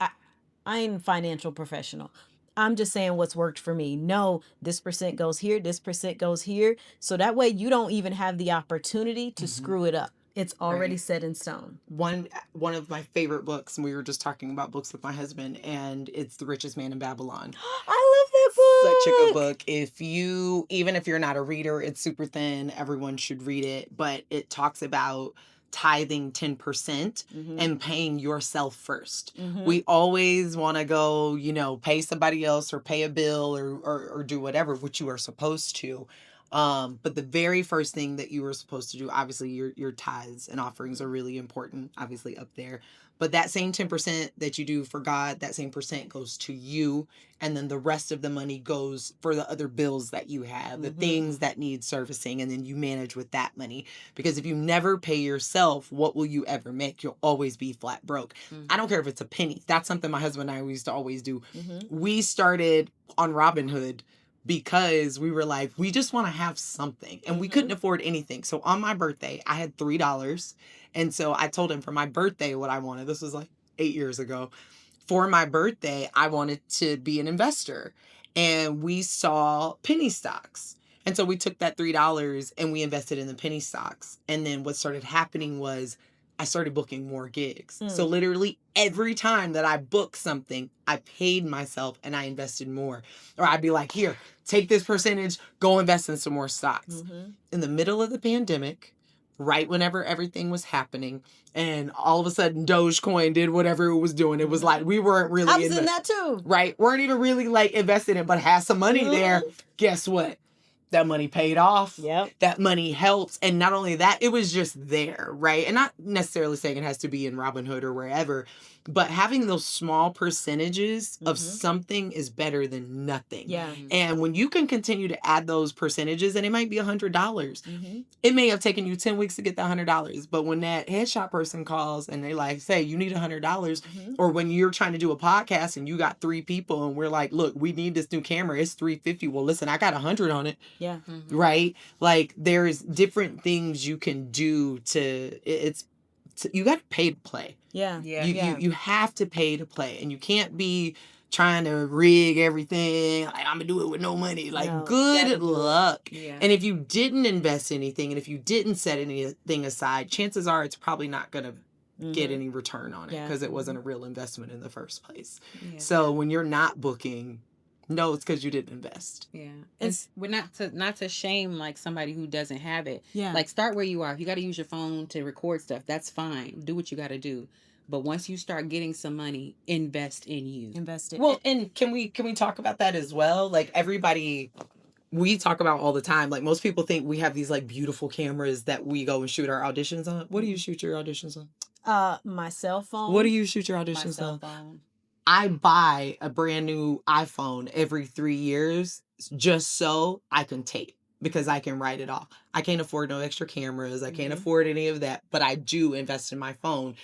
I ain't a financial professional. I'm just saying what's worked for me. No, this percent goes here, this percent goes here. So that way you don't even have the opportunity to screw it up. It's already set in stone. One of my favorite books, and we were just talking about books with my husband, and it's The Richest Man in Babylon. I love that book. Such a good book. Even if you're not a reader, it's super thin. Everyone should read it. But it talks about tithing 10% and paying yourself first. We always want to go, pay somebody else or pay a bill or do whatever, which you are supposed to. But the very first thing that you were supposed to do, obviously your tithes and offerings are really important, obviously up there. But that same 10% that you do for God, that same percent goes to you. And then the rest of the money goes for the other bills that you have, the things that need servicing. And then you manage with that money. Because if you never pay yourself, what will you ever make? You'll always be flat broke. I don't care if it's a penny. That's something my husband and I used to always do. We started on Robinhood because we were like, we just want to have something. And we couldn't afford anything. So on my birthday, I had $3. And so I told him for my birthday what I wanted. This was like 8 years ago. For my birthday, I wanted to be an investor. And we saw penny stocks. And so we took that $3 and we invested in the penny stocks. And then what started happening was I started booking more gigs. So literally every time that I booked something, I paid myself and I invested more. Or I'd be like, here, take this percentage, go invest in some more stocks. In the middle of the pandemic, right whenever everything was happening, and all of a sudden Dogecoin did whatever it was doing. It was like we weren't really I was in that too. Right? Weren't even really like invested in, but had some money there. Guess what? That money paid off. Yep. That money helps. And not only that, it was just there, right? And not necessarily saying it has to be in Robinhood or wherever, but having those small percentages of something is better than nothing. Yeah. And when you can continue to add those percentages, and it might be $100, it may have taken you 10 weeks to get the $100. But when that headshot person calls and they like, say, you need $100, or when you're trying to do a podcast and you got 3 people and we're like, look, we need this new camera. It's $350. Well, listen, I got 100 on it. Yeah. Right? Like there's different things you can do you got to pay to play. Yeah. You have to pay to play, and you can't be trying to rig everything. Like, I'm gonna do it with no money. Like, No, good luck. Yeah. And if you didn't invest anything, and if you didn't set anything aside, chances are it's probably not gonna get any return on it because it wasn't a real investment in the first place. Yeah. So when you're not booking, no, it's because you didn't invest. Yeah. And we're not to shame like somebody who doesn't have it. Yeah. Like start where you are. If you got to use your phone to record stuff, that's fine. Do what you got to do. But once you start getting some money, invest in you. Invest it. Well, and can we talk about that as well? Like we talk about all the time. Like most people think we have these like beautiful cameras that we go and shoot our auditions on. What do you shoot your auditions on? My cell phone. What do you shoot your auditions My cell on? phone. I buy a brand new iPhone every 3 years just so I can tape, because I can write it off. I can't afford no extra cameras. I can't afford any of that, but I do invest in my phone.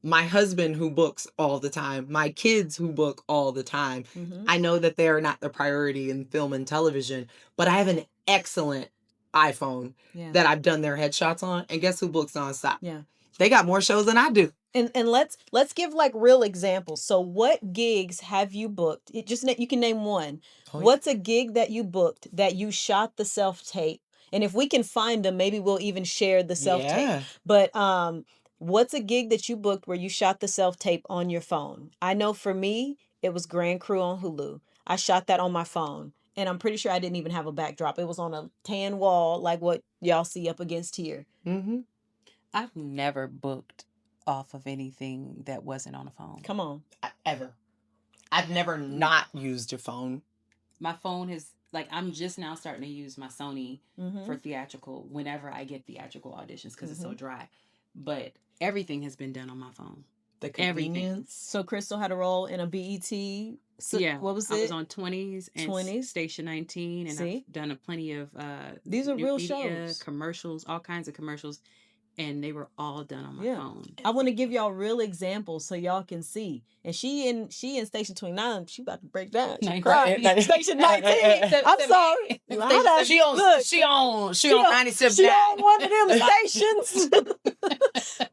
My husband who books all the time, my kids who book all the time, I know that they are not the priority in film and television, but I have an excellent iPhone that I've done their headshots on, and guess who books nonstop? Yeah. They got more shows than I do. And let's give like real examples. So what gigs have you booked? You can name one. Oh, yeah. What's a gig that you booked that you shot the self tape? And if we can find them, maybe we'll even share the self tape. Yeah. But what's a gig that you booked where you shot the self tape on your phone? I know for me, it was Grand Crew on Hulu. I shot that on my phone. And I'm pretty sure I didn't even have a backdrop. It was on a tan wall like what y'all see up against here. I've never booked off of anything that wasn't on a phone. Come on. Ever. I've never not used a phone. My phone is like, I'm just now starting to use my Sony for theatrical whenever I get theatrical auditions because it's so dry. But everything has been done on my phone. The convenience. So Crystal had a role in a BET. So, yeah. What was it? I was on 20s and Station 19. And See? I've done plenty of these are real media, shows. Commercials, all kinds of commercials. And they were all done on my phone. I want to give y'all real examples so y'all can see. And she in Station 29, she about to break down. She cried. Station 19. I'm sorry. She on 97. She on one of them stations.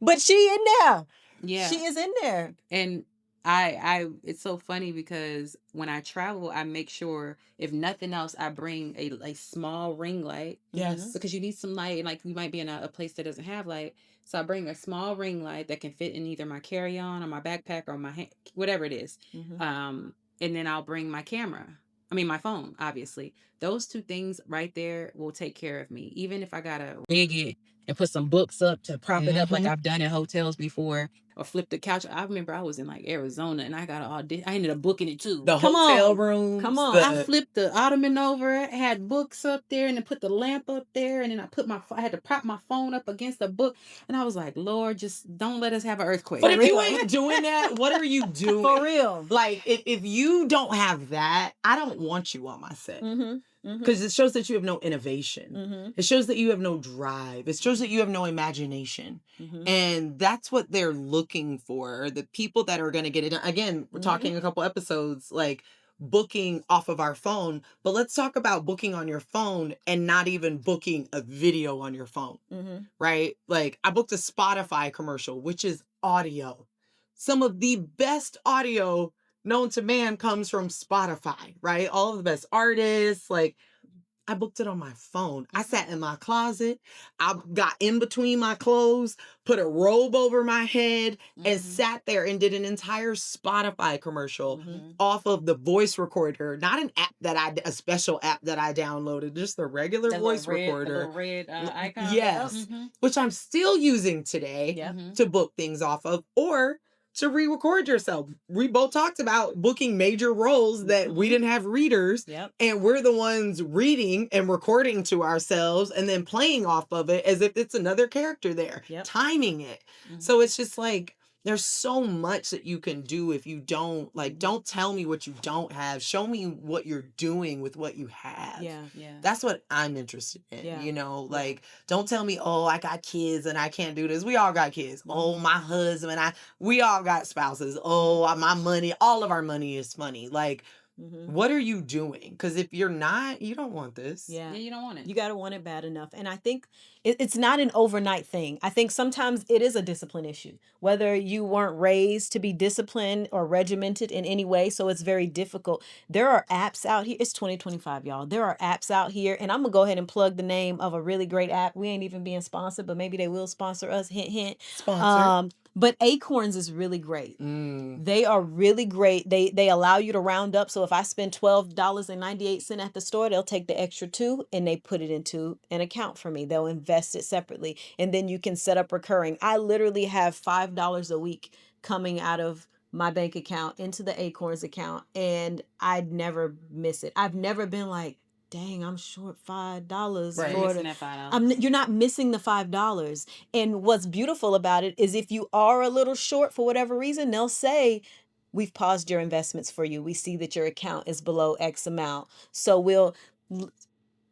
But she in there. Yeah. She is in there. And I it's so funny because when I travel, I make sure, if nothing else, I bring a small ring light. Yes. Because you need some light, and like you might be in a place that doesn't have light. So I bring a small ring light that can fit in either my carry-on or my backpack or my hand, whatever it is. And then I'll bring my camera. I mean, my phone, obviously. Those two things right there will take care of me. Even if I gotta rig it and put some books up to prop it up like I've done in hotels before, or flip the couch. I remember I was in like Arizona and I got an audition. I ended up booking it too. The Come hotel on. rooms. Come on. I flipped the ottoman over, had books up there, and then put the lamp up there, and then I had to prop my phone up against the book, and I was like, Lord, just don't let us have an earthquake. But if you ain't doing that, what are you doing? For real. Like, if you don't have that, I don't want you on my set. Because it shows that you have no innovation. It shows that you have no drive. It shows that you have no imagination. And that's what they're looking for. The people that are going to get it. Again, we're talking a couple episodes, like booking off of our phone. But let's talk about booking on your phone and not even booking a video on your phone. Right? Like, I booked a Spotify commercial, which is audio. Some of the best audio known to man comes from Spotify, right? All of the best artists, like, I booked it on my phone. I sat in my closet. I got in between my clothes, put a robe over my head, and sat there and did an entire Spotify commercial off of the voice recorder. Not an app a special app that I downloaded, just the regular voice recorder. The red icon. Yes. Which I'm still using today to book things off of, or to re-record yourself. We both talked about booking major roles that we didn't have readers, and we're the ones reading and recording to ourselves and then playing off of it as if it's another character there, timing it. So it's just like, there's so much that you can do if you don't, like, don't tell me what you don't have. Show me what you're doing with what you have. That's what I'm interested in, you know? Like, don't tell me, oh, I got kids and I can't do this. We all got kids. Oh, my husband, we all got spouses. Oh, my money, all of our money is money. Like, what are you doing? Because if you're not, you don't want this. Yeah, you don't want it. You got to want it bad enough. And I think it's not an overnight thing. I think sometimes it is a discipline issue, whether you weren't raised to be disciplined or regimented in any way. So it's very difficult. There are apps out here. It's 2025, y'all. There are apps out here. And I'm going to go ahead and plug the name of a really great app. We ain't even being sponsored, but maybe they will sponsor us. Hint, hint. Sponsor. But Acorns is really great. They are really great. They allow you to round up. So if I spend $12.98 at the store, they'll take the extra $2 and they put it into an account for me. They'll invest it separately. And then you can set up recurring. I literally have $5 a week coming out of my bank account into the Acorns account, and I'd never miss it. I've never been like, dang, I'm short $5. Right. For Missing that $5. you're not missing the $5. And what's beautiful about it is if you are a little short for whatever reason, they'll say, we've paused your investments for you. We see that your account is below X amount. So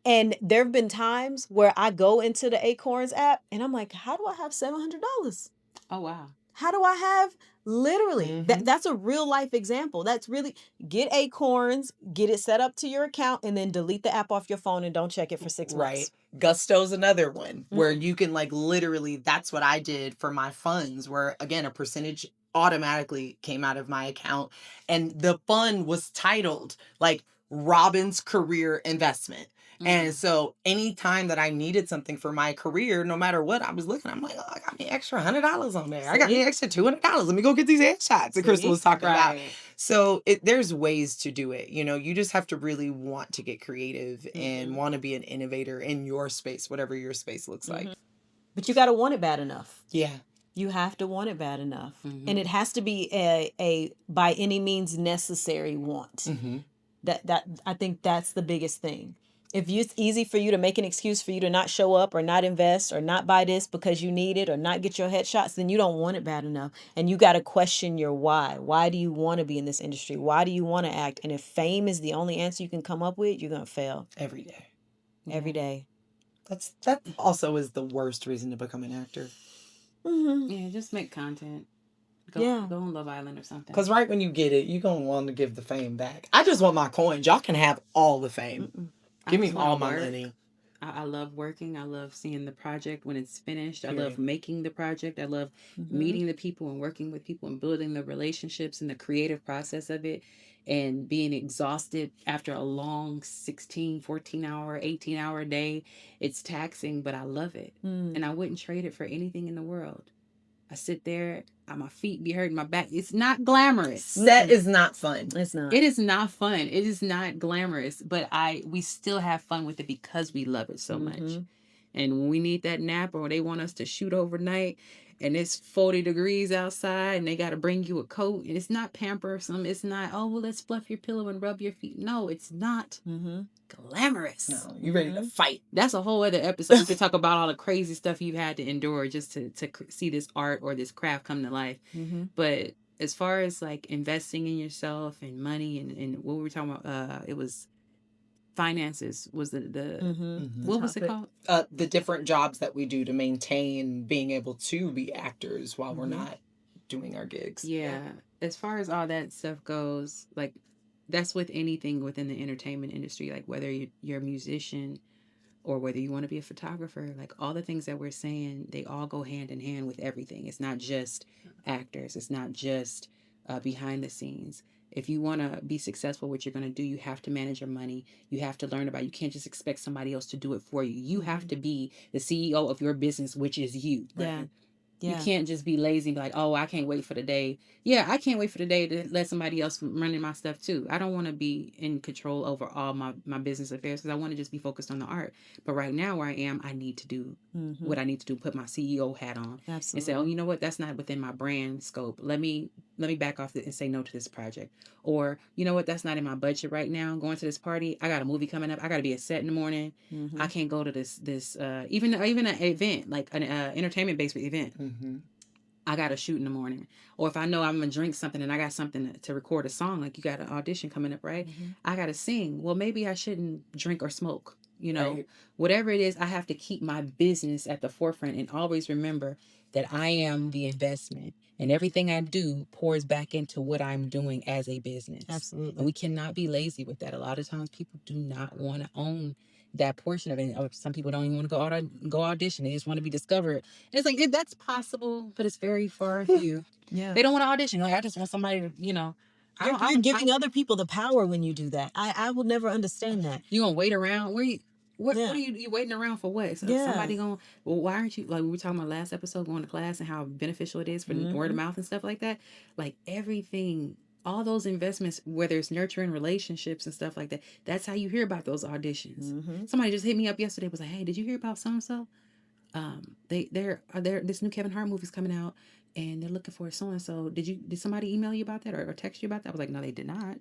and there have been times where I go into the Acorns app and I'm like, how do I have $700? Oh, wow. How do I have literally that's a real life example. That's really, get Acorns, get it set up to your account, and then delete the app off your phone and don't check it for 6 months. Right. Gusto's another one where you can, like, literally, that's what I did for my funds, where again, a percentage automatically came out of my account, and the fund was titled like Robin's Career Investment. And so anytime that I needed something for my career, no matter what, I was looking, I'm like, oh, I got me extra $100 on there. I got me extra $200. Let me go get these headshots that Crystal was talking about. So there's ways to do it. You know, you just have to really want to get creative and want to be an innovator in your space, whatever your space looks like. But you got to want it bad enough. Yeah. You have to want it bad enough. And it has to be a by any means necessary want. That I think that's the biggest thing. If it's easy for you to make an excuse for you to not show up or not invest or not buy this because you need it or not get your headshots, then you don't want it bad enough. And you got to question your why. Why do you want to be in this industry? Why do you want to act? And if fame is the only answer you can come up with, you're going to fail. Every day. Every day. That also is the worst reason to become an actor. Yeah, just make content. Go on Love Island or something. Because right when you get it, you're going to want to give the fame back. I just want my coins. Y'all can have all the fame. Give me all my money. I love working. I love seeing the project when it's finished. I love Period. making the project. I love meeting the people and working with people and building the relationships and the creative process of it, and being exhausted after a long 16, 14-hour, 18-hour day. It's taxing, but I love it. And I wouldn't trade it for anything in the world. I sit there, my feet be hurting, my back. It's not glamorous. Set is not fun. It's not. It is not fun. It is not glamorous, but we still have fun with it because we love it so much. And when we need that nap, or they want us to shoot overnight and it's 40 degrees outside and they got to bring you a coat, and it's not pampersome. It's not, oh, well, let's fluff your pillow and rub your feet. No, it's not glamorous. No, you ready to fight. That's a whole other episode. We could talk about all the crazy stuff you've had to endure just to see this art or this craft come to life. But as far as like investing in yourself and money and what we were talking about, it was finances was what was it called? The different jobs that we do to maintain being able to be actors while we're not doing our gigs. Yeah. As far as all that stuff goes, like that's with anything within the entertainment industry, like whether you're a musician or whether you want to be a photographer, like all the things that we're saying, they all go hand in hand with everything. It's not just actors. It's not just behind the scenes. If you want to be successful, what you're going to do, you have to manage your money. You have to learn about it. You can't just expect somebody else to do it for you. You have to be the CEO of your business, which is you. Yeah. You can't just be lazy and be like, oh, I can't wait for the day. Yeah, I can't wait for the day to let somebody else run my stuff too. I don't want to be in control over all my business affairs because I want to just be focused on the art. But right now where I am, I need to do what I need to do, put my CEO hat on. Absolutely. And say, oh, you know what? That's not within my brand scope. Let me back off and say no to this project. Or, you know what? That's not in my budget right now. I'm going to this party. I got a movie coming up. I got to be at set in the morning. I can't go to this even an event, like an entertainment-based event. I got to shoot in the morning. Or if I know I'm going to drink something and I got something to record a song, like you got an audition coming up, right? I got to sing. Well, maybe I shouldn't drink or smoke. You know, Right. Whatever it is, I have to keep my business at the forefront and always remember that I am the investment and everything I do pours back into what I'm doing as a business. Absolutely. And we cannot be lazy with that. A lot of times people do not want to own that portion of it. Or some people don't even want to go audition. They just want to be discovered. And it's like, that's possible, but it's very far few. Yeah. They don't want to audition. Like, I just want somebody to, You're giving other people the power when you do that. I will never understand that. You gonna wait around? What are you waiting around for? What? So somebody gonna? Well, why aren't you, like we were talking about last episode, going to class and how beneficial it is for word of mouth and stuff like that? Like everything, all those investments, whether it's nurturing relationships and stuff like that, that's how you hear about those auditions. Somebody just hit me up yesterday, was like, hey, did you hear about so and so? They're this new Kevin Hart movie's coming out and they're looking for so and so. Did somebody email you about that or text you about that? I was like, no, they did not.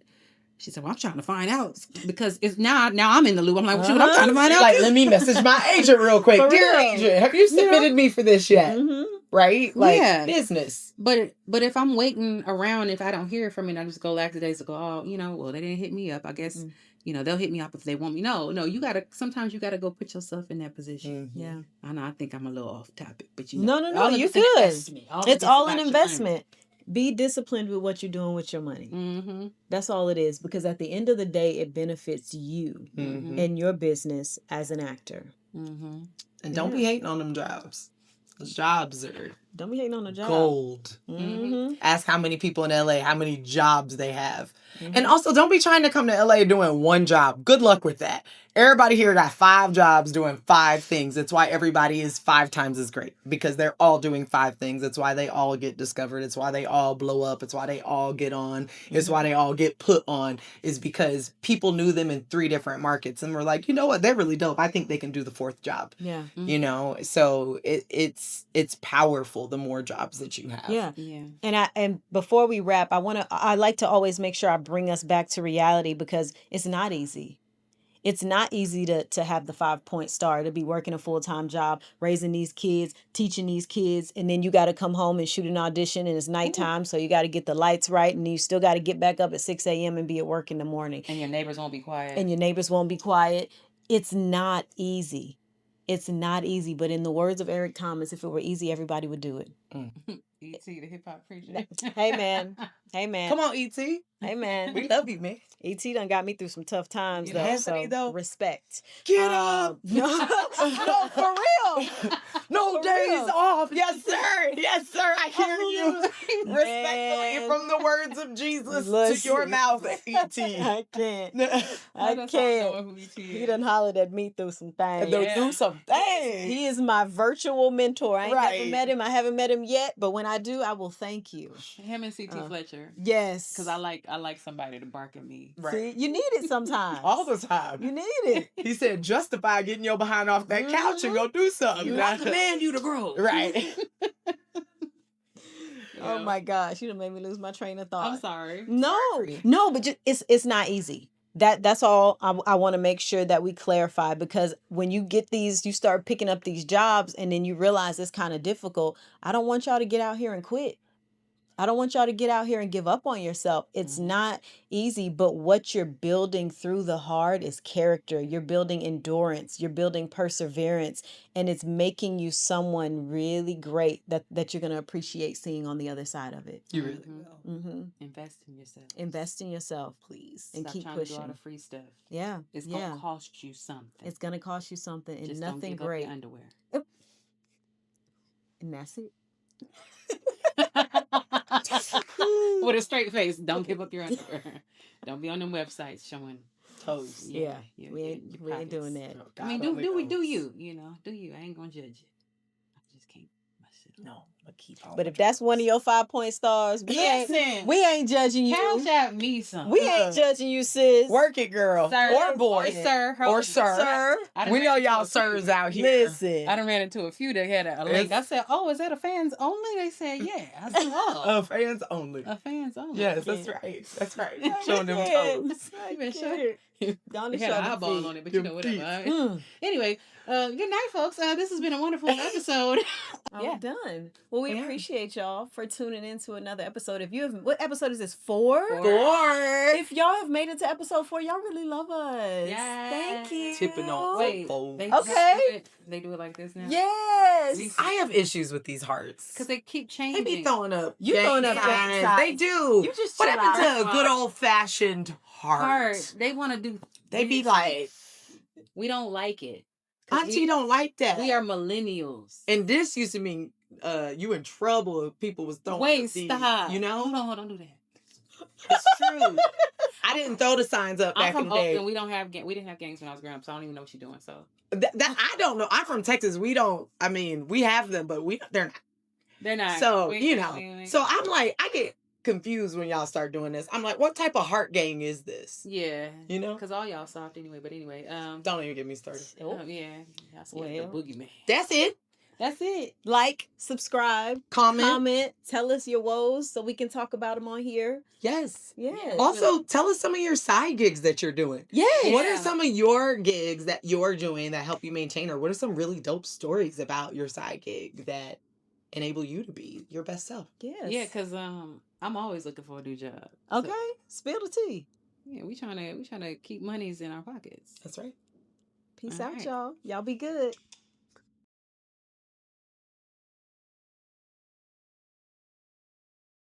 She said, well, I'm trying to find out because it's now I'm in the loop. I'm like, shoot, I'm trying to find out. Like, let me message my agent real quick. Dear agent, have you submitted me for this yet? Right? Like, business. But if I'm waiting around, if I don't hear from it, I just go lackadaisical. Oh, well, they didn't hit me up. I guess, they'll hit me up if they want me. No, sometimes you gotta go put yourself in that position. Yeah. I know, I think I'm a little off topic, but No, you good. It's all an investment. Be disciplined with what you're doing with your money. That's all it is. Because at the end of the day, it benefits you and your business as an actor. And don't be hating on them jobs. Those jobs are don't be hating on the job. Gold. Ask how many people in LA, how many jobs they have. And also, don't be trying to come to LA doing one job. Good luck with that. Everybody here got 5 jobs doing 5 things. That's why everybody is 5 times as great. Because they're all doing 5 things. It's why they all get discovered. It's why they all blow up. It's why they all get on. It's why they all get put on. Is because people knew them in 3 different markets. And were like, you know what? They're really dope. I think they can do the 4th job. Yeah. So it's powerful the more jobs that you have. Yeah. And before we wrap, I like to always make sure I bring us back to reality because it's not easy. It's not easy to have the 5-point star, to be working a full-time job, raising these kids, teaching these kids, and then you got to come home and shoot an audition and it's nighttime, so you got to get the lights right and you still got to get back up at 6 a.m. and be at work in the morning. And your neighbors won't be quiet. It's not easy. It's not easy, but in the words of Eric Thomas, if it were easy, everybody would do it. E.T. the hip hop preacher. Hey man. Hey man. Come on, E.T. Hey man. We love you, man. E.T. done got me through some tough times though. Hasn't he, So though? respect. Get up! No, for real. No For days real. off. Yes, sir. Yes, sir. I hear you. Respectfully Man. from the words of Jesus to Listen. your mouth, E.T. I can't. Let I us all know can't. who E.T. He is. done hollered at me through some things. They'll Yeah. do some things. He is my virtual mentor. I ain't never Right. met him. I haven't met him yet, but when I do, I will thank you. Him and C.T. Fletcher. Yes. Because I like somebody to bark at me. Right. See, you need it sometimes. All the time. You need it. He said, justify getting your behind off that couch and go do something. I command you to grow. Right. Oh my gosh, you done made me lose my train of thought. I'm sorry. No, but just, it's not easy. That's all I want to make sure that we clarify, because when you get these, you start picking up these jobs and then you realize it's kind of difficult. I don't want y'all to get out here and quit. I don't want y'all to get out here and give up on yourself. It's not easy, but what you're building through the hard is character. You're building endurance. You're building perseverance, and it's making you someone really great that you're going to appreciate seeing on the other side of it. You really will. Mm-hmm. Invest in yourself. Invest in yourself, please, and Stop keep trying pushing. to do all the free stuff. Yeah, It's gonna cost you something. It's gonna cost you something, and Just nothing don't give great. Up your underwear. And that's it. With a straight face, don't give up your underwear. Don't be on them websites showing Toes. Yeah, your we ain't doing that. Oh, I mean, God only knows. do you? You know, do you? I ain't gonna judge you. I just can't mess it up. No, but keep on. But if that's one of your 5-point stars, we ain't judging you. Cash out me some. We ain't judging you, sis. Work it, girl. Sir, Or boy. sir, Or sir. We know y'all sirs out here. Listen. I done ran into a few that had a link. I said, "Oh, is that a fans only?" They said, "Yeah." I said, "Oh, Fans only. a fans only." Yes, that's right. That's right. Showing them toes. You been sure. Don't They had an eyeball on it, but you know whatever. Mm. Anyway, good night, folks. This has been a wonderful episode. We're done. Well, we appreciate y'all for tuning in to another episode. If you have, what episode is this? 4? 4. If y'all have made it to episode 4, y'all really love us. Yes. Thank you. Tipping on. Wait, Okay. they do it like this now. Yes. I have issues with these hearts. Because they keep They changing. be throwing up. You throwing up signs. signs. They do. You just what chill happened out. to a good old fashioned heart? They want to do. They be like, we don't like it. 'Cause Auntie don't like that. We are millennials. And this used to mean you in trouble if people was throwing. Wait, up these, stop. You know? Hold on, don't do that. It's true. I didn't throw the signs up I'm back in from the day. Oakland. We didn't have gangs when I was growing up, so I don't even know what you're doing. So That I don't know. I'm from Texas. We don't. I mean, we have them, but they're not. they're not. So We- So I'm like, I get confused when y'all start doing this. I'm like, what type of heart gang is this? Yeah. You know? Because all y'all soft anyway. But anyway, Don't even get me started. yeah. I scared the boogeyman. That's it. That's it. Like, subscribe, comment, tell us your woes so we can talk about them on here. Yes. Yeah. Also, tell us some of your side gigs that you're doing. Yes. What are some of your gigs that you're doing that help you maintain, or what are some really dope stories about your side gig that enable you to be your best self? Yes. Yeah, because I'm always looking for a new job. Okay. So, Spill the tea. yeah, we trying to keep monies in our pockets. That's right. Peace All out, right. y'all. Y'all be good.